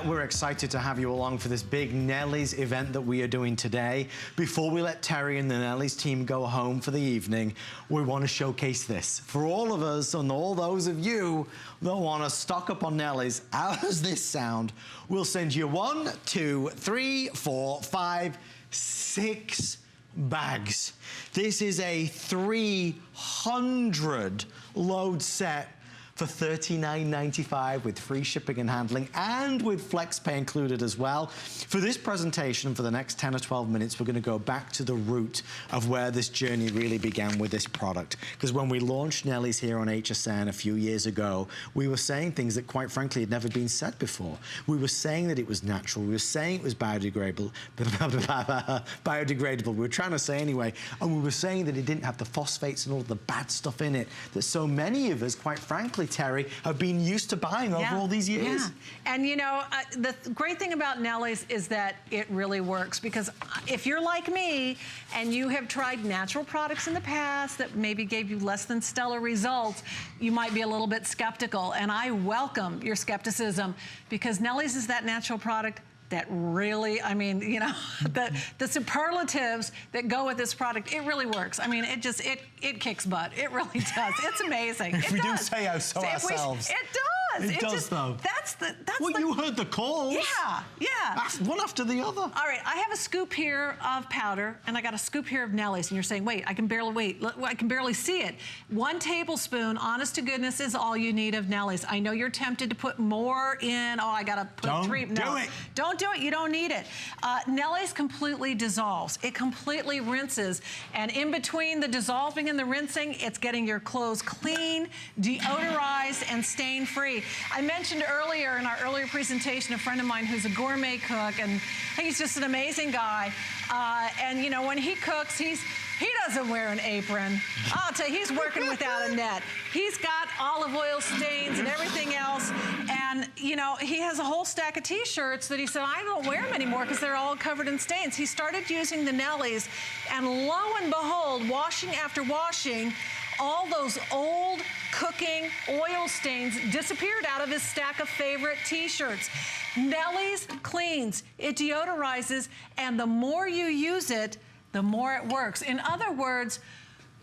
We're excited to have you along for this big Nellie's event that we are doing today. Before we let Terry and the Nellie's team go home for the evening, we want to showcase this. For all of us and all those of you that want to stock up on Nellie's, how does this sound? We'll send you 1, 2, 3, 4, 5, 6 bags. This is a 300 load set for $39.95 with free shipping and handling and with flex pay included as well. For this presentation, for the next 10 or 12 minutes, we're gonna go back to the root of where this journey really began with this product. Because when we launched Nellie's here on HSN a few years ago, we were saying things that quite frankly had never been said before. We were saying that it was natural, we were saying it was biodegradable, we were trying to say anyway, and we were saying that it didn't have the phosphates and all the bad stuff in it that so many of us, quite frankly, Terry, have been used to buying over all these years. Yeah. And you know, the great thing about Nellie's is that it really works, because if you're like me and you have tried natural products in the past that maybe gave you less than stellar results, you might be a little bit skeptical. And I welcome your skepticism, because Nellie's is that natural product that really, I mean, you know, the superlatives that go with this product, it really works. I mean, it just, it kicks butt. It really does. It's amazing. If we do say so ourselves. It does. It does though. Well, you heard the calls. Yeah, yeah. One after the other. All right, I have a scoop here of powder, and I got a scoop here of Nellie's, and you're saying, wait, I can barely see it. 1 tablespoon, honest to goodness, is all you need of Nellie's. I know you're tempted to put more in. Oh, I gotta put 3. No, do it. Don't do it, you don't need it. Nellie's completely dissolves. It completely rinses, and in between the dissolving and the rinsing, it's getting your clothes clean, deodorized, and stain-free. I mentioned earlier in our earlier presentation a friend of mine who's a gourmet cook, and he's just an amazing guy. And you know, when he cooks, he doesn't wear an apron. I'll tell you, he's working without a net. He's got olive oil stains and everything else. And you know, he has a whole stack of t-shirts that he said, I don't wear them anymore because they're all covered in stains. He started using the Nellie's, and lo and behold, washing after washing, all those old cooking oil stains disappeared out of his stack of favorite t-shirts. Nellie's cleans, it deodorizes, and the more you use it, the more it works. In other words,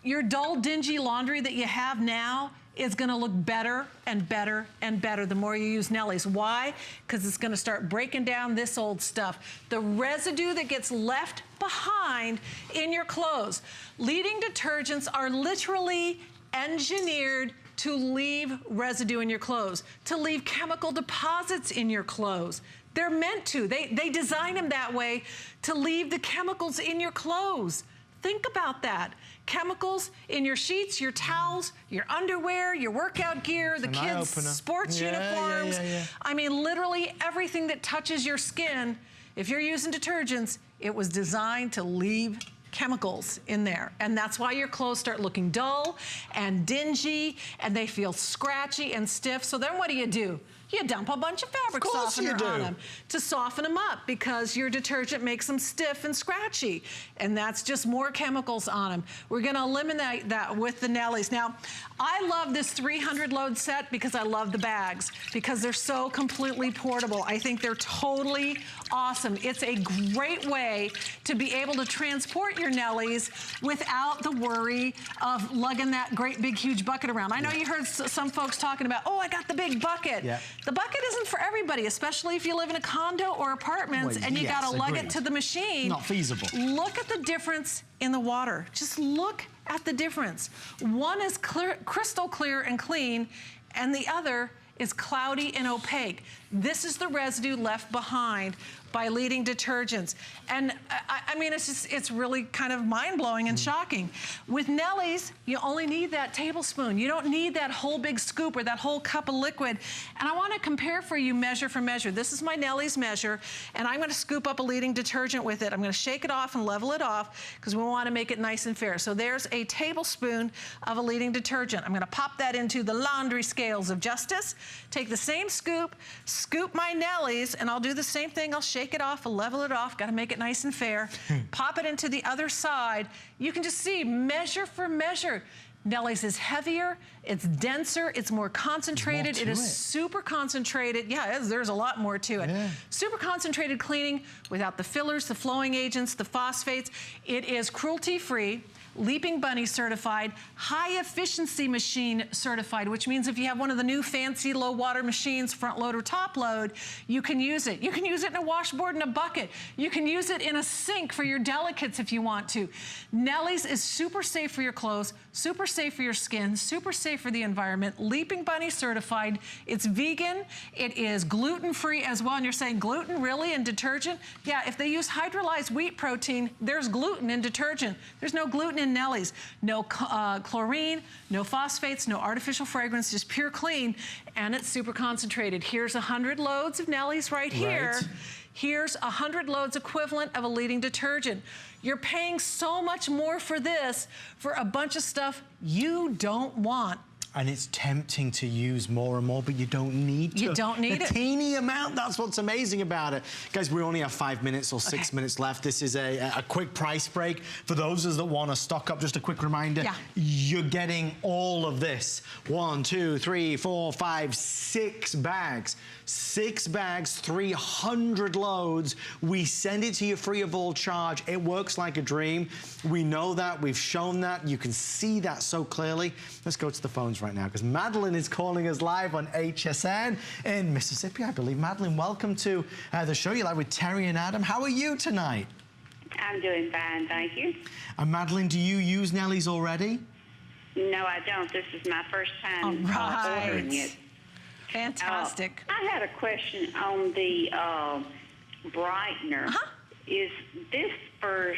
your dull, dingy laundry that you have now is gonna look better and better and better the more you use Nellie's. Why? Because it's gonna start breaking down this old stuff. The residue that gets left behind in your clothes. Leading detergents are literally engineered to leave residue in your clothes, to leave chemical deposits in your clothes. They're meant to. They design them that way to leave the chemicals in your clothes. Think about that. Chemicals in your sheets, your towels, your underwear, your workout gear, the kids' sports uniforms. I mean, literally everything that touches your skin, if you're using detergents, it was designed to leave chemicals in there. And that's why your clothes start looking dull and dingy, and they feel scratchy and stiff. So then what do? You dump a bunch of fabric softener on them to soften them up, because your detergent makes them stiff and scratchy. And that's just more chemicals on them. We're gonna eliminate that with the Nellie's. Now, I love this 300 load set because I love the bags, because they're so completely portable. I think they're totally awesome. It's a great way to be able to transport your Nellie's without the worry of lugging that great big huge bucket around. I know you heard some folks talking about, oh, I got the big bucket. Yeah. The bucket isn't for everybody, especially if you live in a condo or apartments and you gotta lug it to the machine. Not feasible. Look at the difference in the water. Just look at the difference. One is clear, crystal clear and clean, and the other is cloudy and opaque. This is the residue left behind by leading detergents. And I mean, it's really kind of mind-blowing and shocking. With Nellie's, you only need that tablespoon. You don't need that whole big scoop or that whole cup of liquid. And I wanna compare for you measure for measure. This is my Nellie's measure, and I'm gonna scoop up a leading detergent with it. I'm gonna shake it off and level it off, because we wanna make it nice and fair. So there's a tablespoon of a leading detergent. I'm gonna pop that into the laundry scales of justice, take the same scoop, scoop my Nellie's, and I'll do the same thing. I'll shake it off, I'll level it off, gotta make it nice and fair. Pop it into the other side. You can just see, measure for measure. Nellie's is heavier, it's denser, it's more concentrated. It is super concentrated. Yeah, there's a lot more to it. Yeah. Super concentrated cleaning without the fillers, the flowing agents, the phosphates. It is cruelty-free, Leaping Bunny certified, high efficiency machine certified, which means if you have one of the new fancy low water machines, front load or top load, you can use it. You can use it in a washboard and a bucket. You can use it in a sink for your delicates if you want to. Nellie's is super safe for your clothes, super safe for your skin, super safe for the environment, Leaping Bunny certified. It's vegan, it is gluten-free as well. And you're saying gluten really in detergent? Yeah, if they use hydrolyzed wheat protein, there's gluten in detergent. There's no gluten in Nellie's. No chlorine, no phosphates, no artificial fragrance, just pure clean, and it's super concentrated. Here's 100 loads of Nellie's right here. Here's 100 loads equivalent of a leading detergent. You're paying so much more for this for a bunch of stuff you don't want. And it's tempting to use more and more, but you don't need to. You don't need it. A teeny amount, that's what's amazing about it. Guys, we only have 5 minutes or 6 minutes left. This is a quick price break. For those of us that want to stock up, just a quick reminder, you're getting all of this. 1, 2, 3, 4, 5, 6 bags. 6 bags, 300 loads. We send it to you free of all charge. It works like a dream. We know that, we've shown that. You can see that so clearly. Let's go to the phones right now, because Madeline is calling us live on HSN in Mississippi, I believe. Madeline, welcome to the show. You're live with Terry and Adam. How are you tonight? I'm doing fine, thank you. And Madeline, do you use Nellie's already? No, I don't. This is my first time ordering it. Fantastic. I had a question on the brightener. Is this for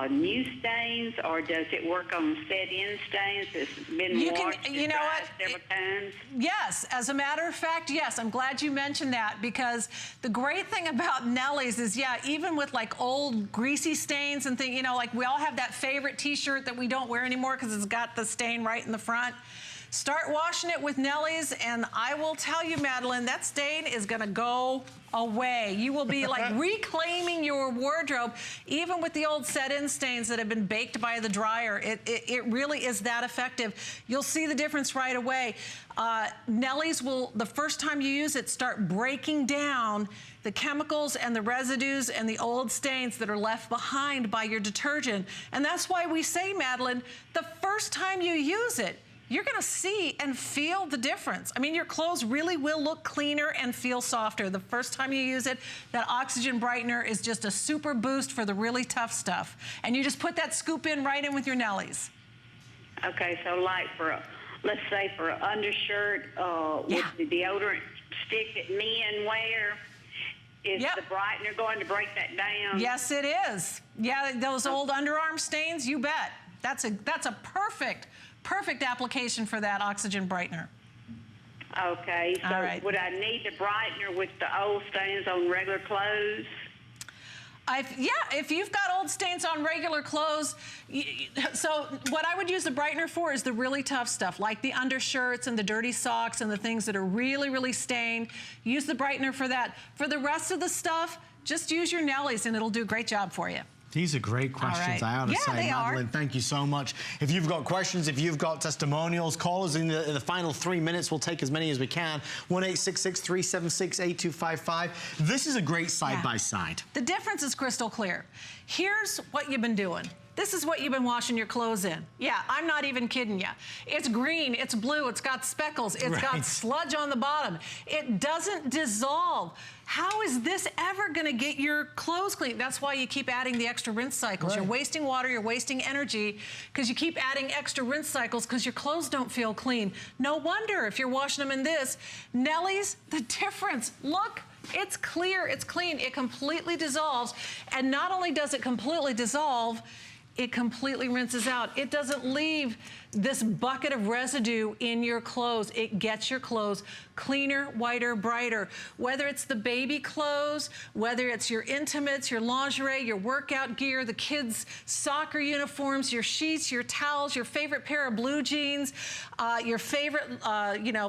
new stains, or does it work on set-in stains that's been washed and dried several times? Yes, as a matter of fact, yes. I'm glad you mentioned that, because the great thing about Nellie's is, even with like old greasy stains and things, you know, like we all have that favorite t-shirt that we don't wear anymore because it's got the stain right in the front. Start washing it with Nellie's, and I will tell you, Madeline, that stain is gonna go away. You will be like reclaiming your wardrobe, even with the old set-in stains that have been baked by the dryer. It really is that effective. You'll see the difference right away. Nellie's will, the first time you use it, start breaking down the chemicals and the residues and the old stains that are left behind by your detergent. And that's why we say, Madeline, the first time you use it, you're gonna see and feel the difference. I mean, your clothes really will look cleaner and feel softer. The first time you use it, that oxygen brightener is just a super boost for the really tough stuff. And you just put that scoop in right in with your Nellie's. Okay, so like for, let's say for an undershirt with the deodorant stick that men wear, is the brightener going to break that down? Yes, it is. Yeah, those old underarm stains, you bet. That's a perfect application for that oxygen brightener. Okay, so would I need the brightener with the old stains on regular clothes? If you've got old stains on regular clothes, so what I would use the brightener for is the really tough stuff, like the undershirts and the dirty socks and the things that are really, really stained. Use the brightener for that. For the rest of the stuff, just use your Nellie's and it'll do a great job for you. These are great questions, I ought to say, Madeline. Thank you so much. If you've got questions, if you've got testimonials, call us in the final 3 minutes. We'll take as many as we can. 1-866-376-8255. This is a great side-by-side. The difference is crystal clear. Here's what you've been doing. This is what you've been washing your clothes in. Yeah, I'm not even kidding you. It's green, it's blue, it's got speckles, it's got sludge on the bottom. It doesn't dissolve. How is this ever gonna get your clothes clean? That's why you keep adding the extra rinse cycles. You're wasting water, you're wasting energy, because you keep adding extra rinse cycles because your clothes don't feel clean. No wonder if you're washing them in this. Nellie's, the difference, look. It's clear, it's clean, it completely dissolves. And not only does it completely dissolve, it completely rinses out. It doesn't leave this bucket of residue in your clothes. It gets your clothes cleaner, whiter, brighter. Whether it's the baby clothes, whether it's your intimates, your lingerie, your workout gear, the kids' soccer uniforms, your sheets, your towels, your favorite pair of blue jeans, your favorite,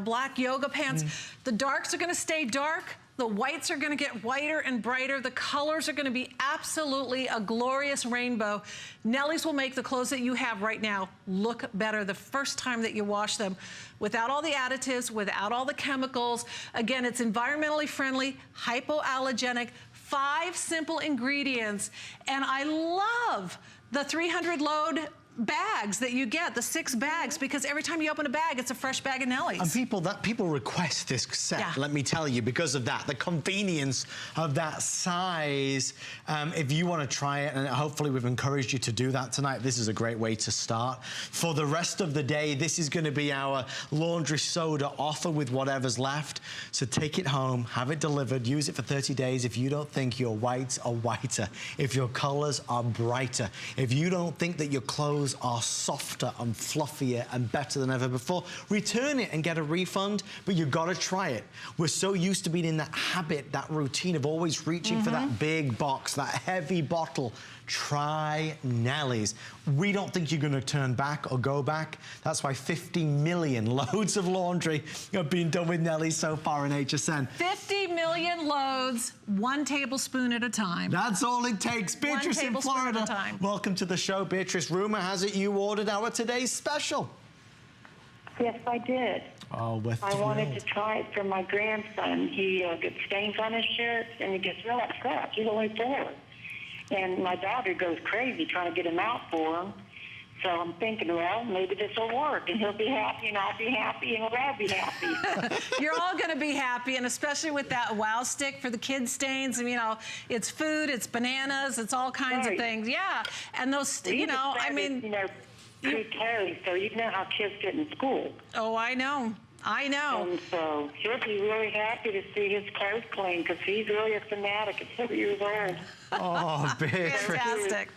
black yoga pants. The darks are gonna stay dark. The whites are gonna get whiter and brighter. The colors are gonna be absolutely a glorious rainbow. Nellie's will make the clothes that you have right now look better. better the first time that you wash them, without all the additives, without all the chemicals. Again, it's environmentally friendly, hypoallergenic, 5 simple ingredients. And I love the 300 load bags that you get, the 6 bags, because every time you open a bag, it's a fresh bag of Nellie's. And people request this set, let me tell you, because of that, the convenience of that size. If you want to try it, and hopefully we've encouraged you to do that tonight, this is a great way to start. For the rest of the day, this is going to be our laundry soda offer with whatever's left. So take it home, have it delivered, use it for 30 days. If you don't think your whites are whiter, if your colors are brighter, if you don't think that your clothes are softer and fluffier and better than ever before, return it and get a refund, but you've got to try it. We're so used to being in that habit, that routine of always reaching for that big box, that heavy bottle. Try Nellie's. We don't think you're going to turn back or go back. That's why 50 million loads of laundry have been done with Nellie's so far in HSN. 50 million loads, 1 tablespoon at a time. That's all it takes. Beatrice in Florida. At a time. Welcome to the show, Beatrice. Rumor has it you ordered our today's special. Yes, I did. Oh, we're thrilled. I wanted to try it for my grandson. He gets stains on his shirts, and he gets real upset. He's only 4. And my daughter goes crazy trying to get him out for him. So I'm thinking, well, maybe this will work, and he'll be happy, and I'll be happy, and we'll all be happy. You're all going to be happy, and especially with that Wow Stick for the kids' stains. And, you know, it's food, it's bananas, it's all kinds of things. Yeah, and those, you know, I mean... You know, pre-K, so you know how kids get in school. Oh, I know. I know. And so he'll be really happy to see his clothes clean, because he's really a fanatic at 2 years old. Oh, Beatrice. Fantastic.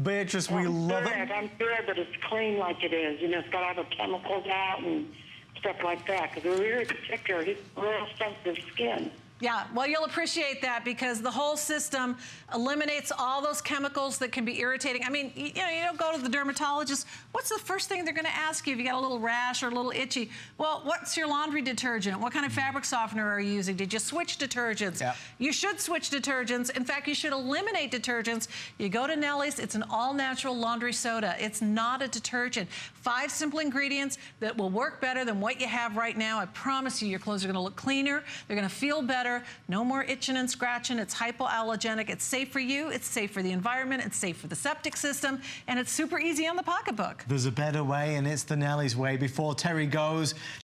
Beatrice, we love it. I'm sure that it's clean like it is. You know, it's got all the chemicals out and stuff like that, because we're really particular. He's real sensitive skin. Yeah, well, you'll appreciate that because the whole system eliminates all those chemicals that can be irritating. I mean, you know, you don't go to the dermatologist. What's the first thing they're going to ask you if you got a little rash or a little itchy? Well, what's your laundry detergent? What kind of fabric softener are you using? Did you switch detergents? Yeah. You should switch detergents. In fact, you should eliminate detergents. You go to Nellie's, it's an all-natural laundry soda. It's not a detergent. 5 simple ingredients that will work better than what you have right now. I promise you, your clothes are going to look cleaner. They're going to feel better. No more itching and scratching. It's hypoallergenic. It's safe for you. It's safe for the environment. It's safe for the septic system. And it's super easy on the pocketbook. There's a better way, and it's the Nellie's way. Before Terry goes,